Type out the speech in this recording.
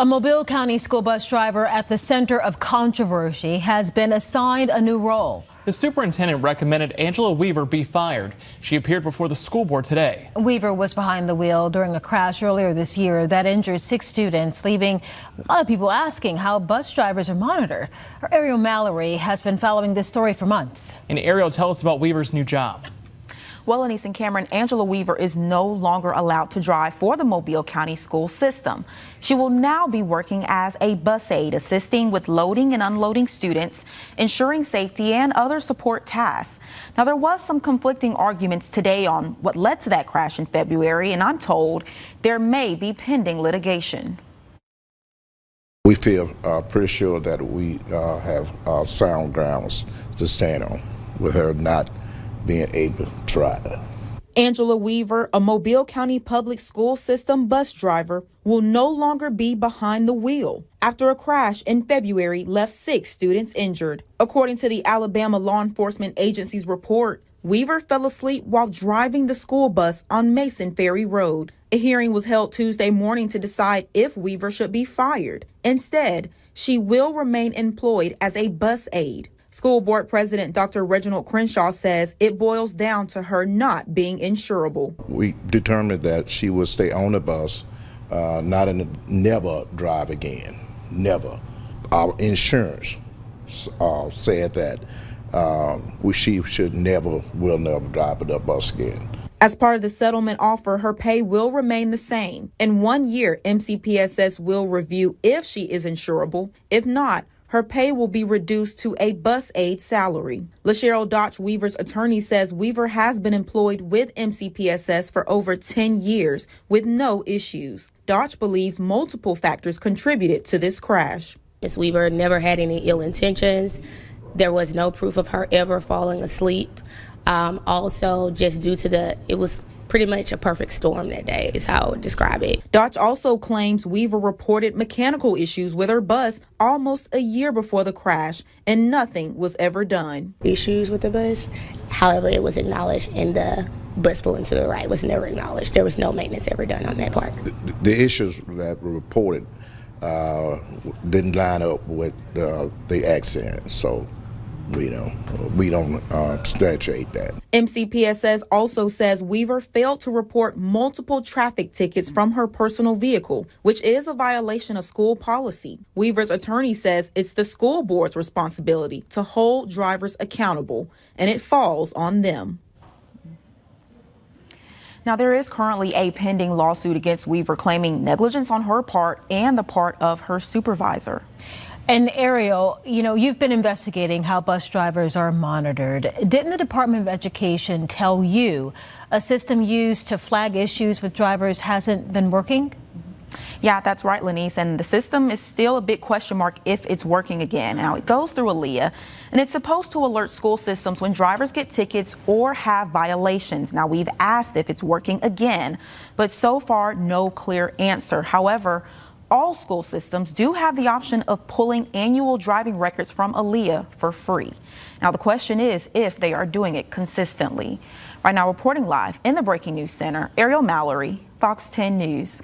A Mobile County school bus driver at the center of controversy has been assigned a new role. The superintendent recommended Angela Weaver be fired. She appeared before the school board today. Weaver was behind the wheel during a crash earlier this year that injured 6 students, leaving a lot of people asking how bus drivers are monitored. Our Ariel Mallory has been following this story for months. And Ariel, tell us about Weaver's new job. Well, Anise and Cameron, Angela Weaver is no longer allowed to drive for the Mobile County school system. She will now be working as a bus aide, assisting with loading and unloading students, ensuring safety and other support tasks. Now, there was some conflicting arguments today on what led to that crash in February, and I'm told there may be pending litigation. We feel pretty sure that we have sound grounds to stand on with her not being able to drive. Angela Weaver, a Mobile County public school system bus driver, will no longer be behind the wheel after a crash in February left 6 students injured. According to the Alabama Law Enforcement Agency's report, Weaver fell asleep while driving the school bus on Mason Ferry Road. A hearing was held Tuesday morning to decide if Weaver should be fired. Instead, she will remain employed as a bus aide. School board president Dr. Reginald Crenshaw says it boils down to her not being insurable. We determined that she would stay on the bus, never drive again, never. Our insurance said that she will never drive the bus again. As part of the settlement offer, her pay will remain the same. In 1 year, MCPSS will review if she is insurable. If not, her pay will be reduced to a bus aide salary. LaCheryl Dodge, Weaver's attorney, says Weaver has been employed with MCPSS for over 10 years with no issues. Dodge believes multiple factors contributed to this crash. Ms. Weaver never had any ill intentions. There was no proof of her ever falling asleep. Also, just due to it was pretty much a perfect storm that day is how I would describe it. Dodge also claims Weaver reported mechanical issues with her bus almost a year before the crash, and nothing was ever done. Issues with the bus, however, it was acknowledged, and the bus pulling to the right was never acknowledged. There was no maintenance ever done on that part. The issues that were reported didn't line up with the accident, so we don't substantiate that. MCPSS also says Weaver failed to report multiple traffic tickets from her personal vehicle, which is a violation of school policy. Weaver's attorney says it's the school board's responsibility to hold drivers accountable, and it falls on them. Now, there is currently a pending lawsuit against Weaver claiming negligence on her part and the part of her supervisor. And Ariel, you've been investigating how bus drivers are monitored. Didn't the Department of Education tell you a system used to flag issues with drivers hasn't been working? Yeah, that's right, Lenice, and the system is still a big question mark if it's working again. Now, it goes through ALEA, and it's supposed to alert school systems when drivers get tickets or have violations. Now, we've asked if it's working again, but so far, no clear answer. However, all school systems do have the option of pulling annual driving records from ALEA for free. Now, the question is if they are doing it consistently. Right now, reporting live in the Breaking News Center, Ariel Mallory, Fox 10 News.